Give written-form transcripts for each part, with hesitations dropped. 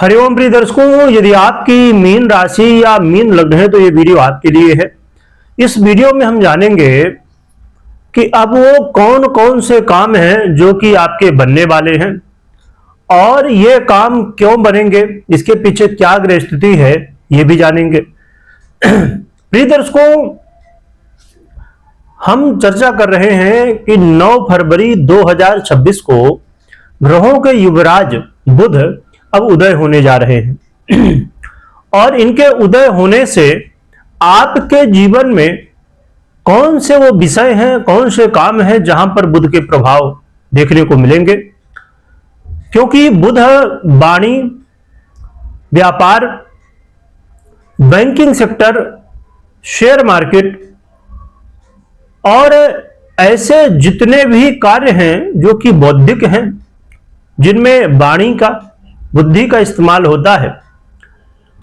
हरिओम प्रिय दर्शकों, यदि आपकी मीन राशि या मीन लग्न है तो ये वीडियो आपके लिए है। इस वीडियो में हम जानेंगे कि अब वो कौन कौन से काम हैं जो कि आपके बनने वाले हैं और ये काम क्यों बनेंगे, इसके पीछे क्या ग्रह स्थिति है ये भी जानेंगे। प्रिय दर्शकों, हम चर्चा कर रहे हैं कि 9 फरवरी 2026 को ग्रहों के युवराज बुध अब उदय होने जा रहे हैं और इनके उदय होने से आपके जीवन में कौन से वो विषय हैं, कौन से काम हैं जहां पर बुध के प्रभाव देखने को मिलेंगे। क्योंकि बुध वाणी, व्यापार, बैंकिंग सेक्टर, शेयर मार्केट और ऐसे जितने भी कार्य हैं जो कि बौद्धिक हैं, जिनमें वाणी का, बुद्धि का इस्तेमाल होता है,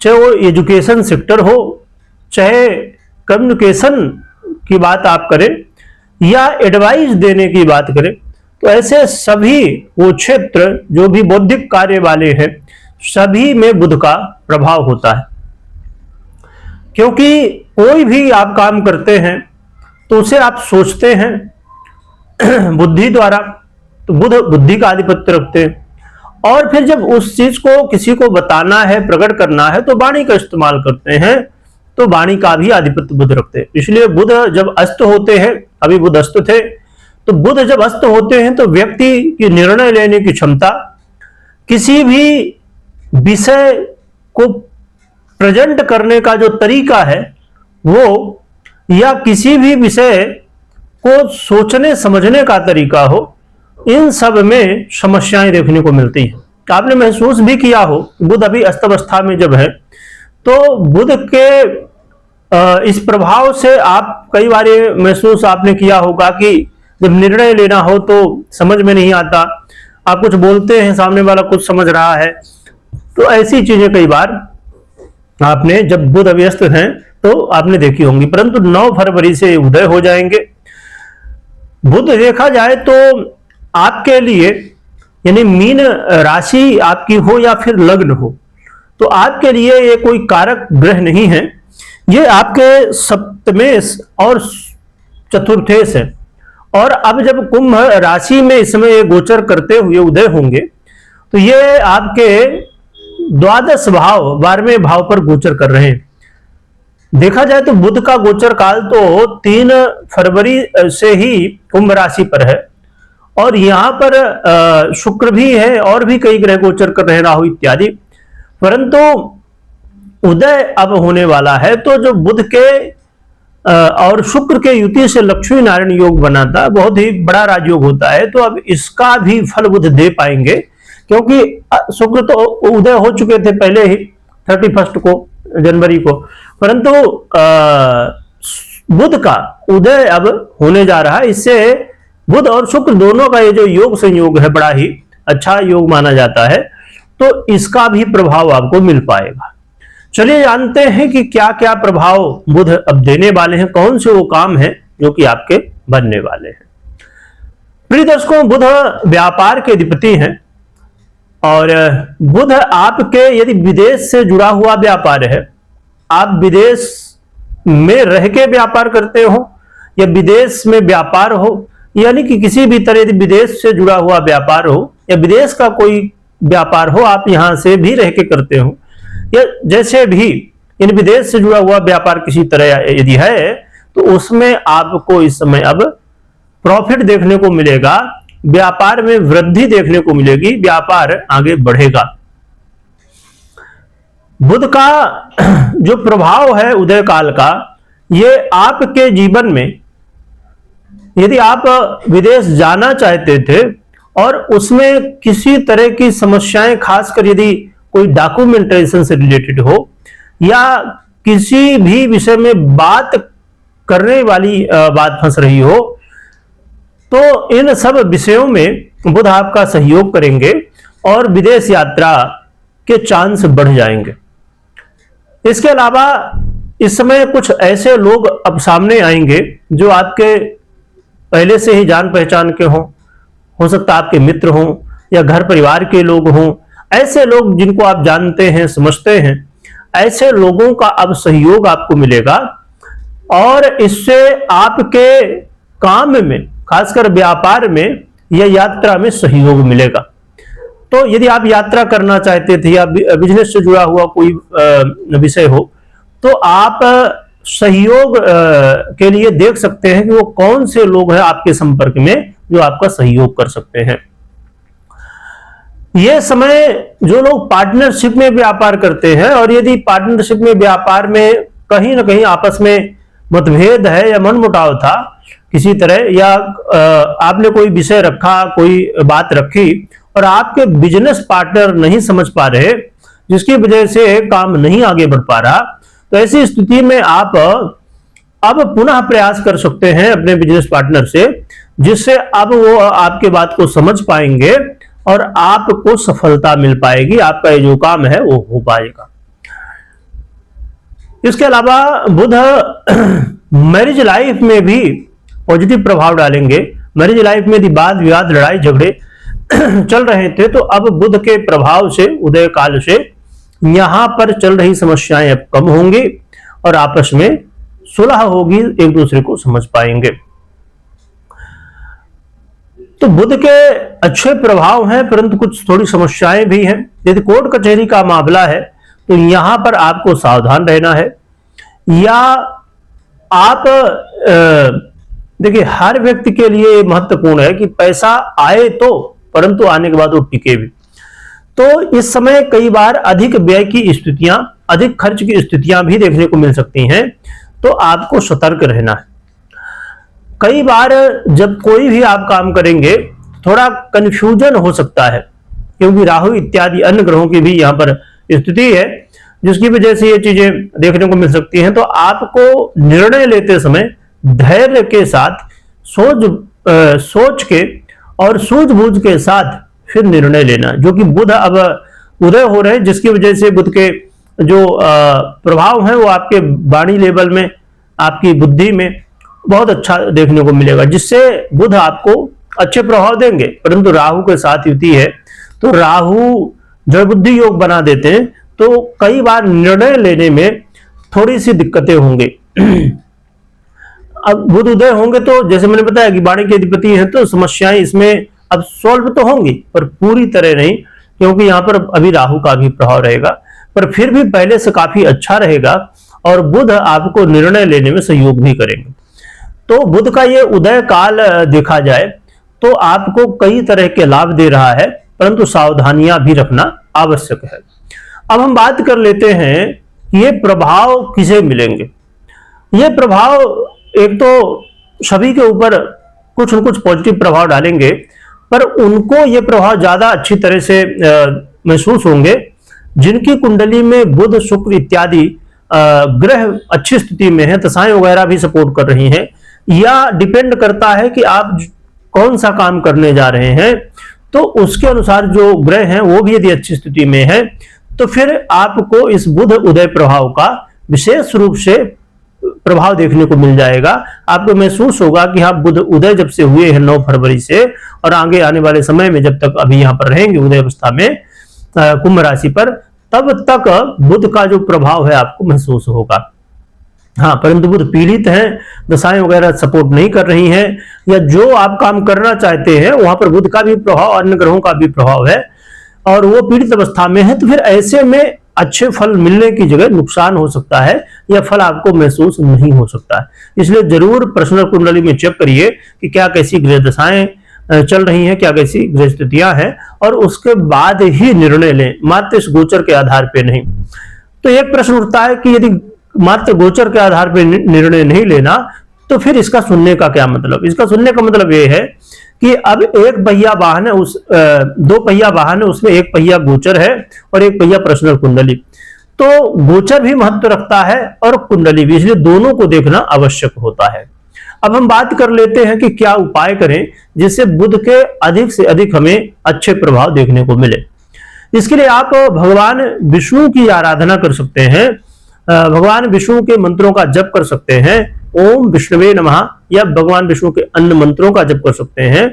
चाहे वो एजुकेशन सेक्टर हो, चाहे कम्युनिकेशन की बात आप करें या एडवाइस देने की बात करें, तो ऐसे सभी वो क्षेत्र जो भी बौद्धिक कार्य वाले हैं सभी में बुध का प्रभाव होता है। क्योंकि कोई भी आप काम करते हैं तो उसे आप सोचते हैं बुद्धि द्वारा, तो बुध बुद्धि का आधिपत्य रखते हैं और फिर जब उस चीज को किसी को बताना है, प्रकट करना है तो वाणी का इस्तेमाल करते हैं, तो वाणी का भी आधिपत्य बुध रखते हैं। इसलिए बुध जब अस्त होते हैं, अभी बुध अस्त थे, तो बुध जब अस्त होते हैं तो व्यक्ति की निर्णय लेने की क्षमता, किसी भी विषय को प्रेजेंट करने का जो तरीका है वो, या किसी भी विषय को सोचने समझने का तरीका हो, इन सब में समस्याएं देखने को मिलती हैं। आपने महसूस भी किया हो, बुध अभी अस्तवस्था में जब है तो बुध के इस प्रभाव से आप कई बार महसूस आपने किया होगा कि जब निर्णय लेना हो तो समझ में नहीं आता, आप कुछ बोलते हैं, सामने वाला कुछ समझ रहा है, तो ऐसी चीजें कई बार आपने जब बुध अव्यस्त हैं तो आपने देखी होंगी। परंतु 9 फरवरी से उदय हो जाएंगे। बुध देखा जाए तो आपके लिए, यानी मीन राशि आपकी हो या फिर लग्न हो, तो आपके लिए ये कोई कारक ग्रह नहीं है, ये आपके सप्तमेश और चतुर्थेश है। और अब जब कुंभ राशि में इस समय गोचर करते हुए उदय होंगे तो ये आपके द्वादश भाव, 12वें भाव पर गोचर कर रहे हैं। देखा जाए तो बुध का गोचर काल तो 3 फरवरी से ही कुंभ राशि पर है और यहां पर शुक्र भी है और भी कई ग्रह गोचर कर रहे, राहु इत्यादि। परंतु उदय अब होने वाला है तो जो बुध के और शुक्र के युति से लक्ष्मी नारायण योग बना था, बहुत ही बड़ा राजयोग होता है, तो अब इसका भी फल बुध दे पाएंगे। क्योंकि शुक्र तो उदय हो चुके थे पहले ही 31 को जनवरी को, परंतु बुध का उदय अब होने जा रहा है। इससे बुध और शुक्र दोनों का ये जो योग संयोग है बड़ा ही अच्छा योग माना जाता है, तो इसका भी प्रभाव आपको मिल पाएगा। चलिए जानते हैं कि क्या क्या प्रभाव बुध अब देने वाले हैं, कौन से वो काम हैं जो कि आपके बनने वाले हैं। प्रिय दर्शकों, बुध व्यापार के अधिपति हैं और बुध आपके यदि विदेश से जुड़ा हुआ व्यापार है, आप विदेश में रह के व्यापार करते हो या विदेश में व्यापार हो, यानी कि किसी भी तरह यदि विदेश से जुड़ा हुआ व्यापार हो या विदेश का कोई व्यापार हो, आप यहां से भी रह के करते हो, या जैसे भी इन विदेश से जुड़ा हुआ व्यापार किसी तरह यदि है तो उसमें आपको इस समय अब प्रॉफिट देखने को मिलेगा, व्यापार में वृद्धि देखने को मिलेगी, व्यापार आगे बढ़ेगा। बुध का जो प्रभाव है उदय काल का, ये आपके जीवन में यदि आप विदेश जाना चाहते थे और उसमें किसी तरह की समस्याएं, खासकर यदि कोई डॉक्यूमेंटेशन से रिलेटेड हो या किसी भी विषय में बात करने वाली बात फंस रही हो, तो इन सब विषयों में बुध आपका सहयोग करेंगे और विदेश यात्रा के चांस बढ़ जाएंगे। इसके अलावा इस समय कुछ ऐसे लोग अब सामने आएंगे जो आपके पहले से ही जान पहचान के हों, हो सकता है आपके मित्र हों या घर परिवार के लोग हों, ऐसे लोग जिनको आप जानते हैं, समझते हैं, ऐसे लोगों का अब सहयोग आपको मिलेगा और इससे आपके काम में, खासकर व्यापार में या यात्रा में सहयोग मिलेगा। तो यदि आप यात्रा करना चाहते थे या बिजनेस से जुड़ा हुआ कोई विषय हो, तो आप सहयोग के लिए देख सकते हैं कि वो कौन से लोग हैं आपके संपर्क में जो आपका सहयोग कर सकते हैं। ये समय जो लोग पार्टनरशिप में व्यापार करते हैं, और यदि पार्टनरशिप में व्यापार में कहीं ना कहीं आपस में मतभेद है या मनमुटाव था किसी तरह, या आपने कोई विषय रखा, कोई बात रखी और आपके बिजनेस पार्टनर नहीं समझ पा रहे, जिसकी वजह से काम नहीं आगे बढ़ पा रहा, तो ऐसी स्थिति में आप अब पुनः प्रयास कर सकते हैं अपने बिजनेस पार्टनर से, जिससे अब वो आपके बात को समझ पाएंगे और आपको सफलता मिल पाएगी, आपका ये जो काम है वो हो पाएगा। इसके अलावा बुध मैरिज लाइफ में भी पॉजिटिव प्रभाव डालेंगे। मैरिज लाइफ में यदि वाद विवाद, लड़ाई झगड़े चल रहे थे, तो अब बुध के प्रभाव से, उदय काल से यहां पर चल रही समस्याएं अब कम होंगी और आपस में सुलह होगी, एक दूसरे को समझ पाएंगे। तो बुध के अच्छे प्रभाव हैं, परंतु कुछ थोड़ी समस्याएं भी हैं। यदि कोर्ट कचहरी का मामला है तो यहां पर आपको सावधान रहना है, या आप देखिए, हर व्यक्ति के लिए महत्वपूर्ण है कि पैसा आए तो, परंतु आने के बाद वो टिके भी। तो इस समय कई बार अधिक व्यय की स्थितियां, अधिक खर्च की स्थितियां भी देखने को मिल सकती हैं, तो आपको सतर्क रहना है। कई बार जब कोई भी आप काम करेंगे थोड़ा कंफ्यूजन हो सकता है, क्योंकि राहु इत्यादि अन्य ग्रहों की भी यहां पर स्थिति है, जिसकी वजह से ये चीजें देखने को मिल सकती हैं। तो आपको निर्णय लेते समय धैर्य के साथ, सोच के और सूझबूझ के साथ फिर निर्णय लेना, जो कि बुध अब उदय हो रहे हैं, जिसकी वजह से बुध के जो प्रभाव हैं वो आपके वाणी लेवल में, आपकी बुद्धि में बहुत अच्छा देखने को मिलेगा, जिससे बुध आपको अच्छे प्रभाव देंगे। परंतु राहु के साथ युति है, तो राहु जड़ बुद्धि योग बना देते हैं, तो कई बार निर्णय लेने में थोड़ी सी दिक्कतें होंगी। अब बुध उदय होंगे तो जैसे मैंने बताया कि वाणी के अधिपति हैं, तो समस्याएं इसमें अब सॉल्व तो होंगी, पर पूरी तरह नहीं, क्योंकि यहां पर अभी राहु का भी प्रभाव रहेगा, पर फिर भी पहले से काफी अच्छा रहेगा और बुध आपको निर्णय लेने में सहयोग भी करेंगे। तो बुध का ये उदय काल देखा जाए तो आपको कई तरह के लाभ दे रहा है, परंतु सावधानियां भी रखना आवश्यक है। अब हम बात कर लेते हैं ये प्रभाव किसे मिलेंगे। ये प्रभाव एक तो सभी के ऊपर कुछ न कुछ पॉजिटिव प्रभाव डालेंगे, पर उनको ये प्रभाव ज्यादा अच्छी तरह से महसूस होंगे जिनकी कुंडली में बुध शुक्र इत्यादि ग्रह अच्छी स्थिति में है, दशाएं वगैरह भी सपोर्ट कर रही हैं, या डिपेंड करता है कि आप कौन सा काम करने जा रहे हैं, तो उसके अनुसार जो ग्रह हैं वो भी यदि अच्छी स्थिति में है, तो फिर आपको इस बुध उदय प्रभाव का विशेष रूप से प्रभाव देखने को मिल जाएगा। आपको महसूस होगा कि हाँ, बुध उदय जब से हुए हैं 9 फरवरी से, और आगे आने वाले समय में जब तक अभी यहाँ पर रहेंगे उदय अवस्था में कुंभ राशि पर, तब तक बुध का जो प्रभाव है आपको महसूस होगा। हाँ, परंतु बुध पीड़ित हैं, दशाएं वगैरह सपोर्ट नहीं कर रही हैं, या जो आप काम करना चाहते हैं वहां पर बुध का भी प्रभाव, अन्य ग्रहों का भी प्रभाव है और वो पीड़ित अवस्था में है, तो फिर ऐसे में अच्छे फल मिलने की जगह नुकसान हो सकता है या फल आपको महसूस नहीं हो सकता है। इसलिए जरूर पर्सनल कुंडली में चेक करिए कि क्या कैसी ग्रह दशाएं चल रही हैं, क्या कैसी ग्रह स्थितियां हैं, और उसके बाद ही निर्णय लें, मात्र इस गोचर के आधार पर नहीं। तो एक प्रश्न उठता है कि यदि मात्र गोचर के आधार पर निर्णय नहीं लेना, तो फिर इसका सुनने का क्या मतलब। इसका सुनने का मतलब यह है कि अब एक पहिया वाहन है, उस 2 पहिया वाहन है, उसमें एक पहिया गोचर है और एक पहिया पर्सनल कुंडली। तो गोचर भी महत्व रखता है और कुंडली भी, इसलिए दोनों को देखना आवश्यक होता है। अब हम बात कर लेते हैं कि क्या उपाय करें जिससे बुध के अधिक से अधिक हमें अच्छे प्रभाव देखने को मिले। इसके लिए आप भगवान विष्णु की आराधना कर सकते हैं, भगवान विष्णु के मंत्रों का जप कर सकते हैं, ओम विष्णुवे नमः, या भगवान विष्णु के अन्य मंत्रों का जप कर सकते हैं।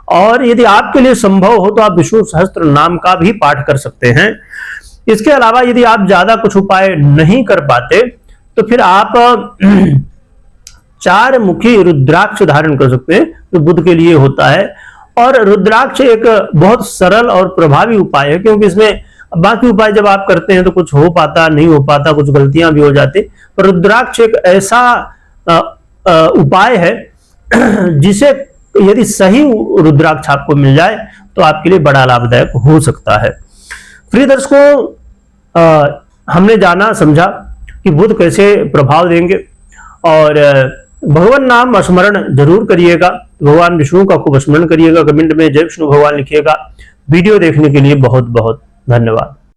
और यदि आपके लिए संभव हो तो आप विष्णु सहस्त्र नाम का भी पाठ कर सकते हैं। इसके अलावा यदि आप ज्यादा कुछ उपाय नहीं कर पाते तो फिर आप 4 मुखी रुद्राक्ष धारण कर सकते हैं, जो बुध के लिए होता है। और रुद्राक्ष एक बहुत सरल और प्रभावी उपाय है, क्योंकि इसमें बाकी उपाय जब आप करते हैं तो कुछ हो पाता, नहीं हो पाता, कुछ गलतियां भी हो जाती, पर रुद्राक्ष एक ऐसा उपाय है जिसे यदि सही रुद्राक्ष आपको मिल जाए तो आपके लिए बड़ा लाभदायक हो सकता है। प्रिय दर्शकों, हमने जाना समझा कि बुध कैसे प्रभाव देंगे, और भगवान नाम स्मरण जरूर करिएगा, भगवान विष्णु का खूब स्मरण करिएगा, कमेंट में जय विष्णु भगवान लिखिएगा। वीडियो देखने के लिए बहुत बहुत धन्यवाद।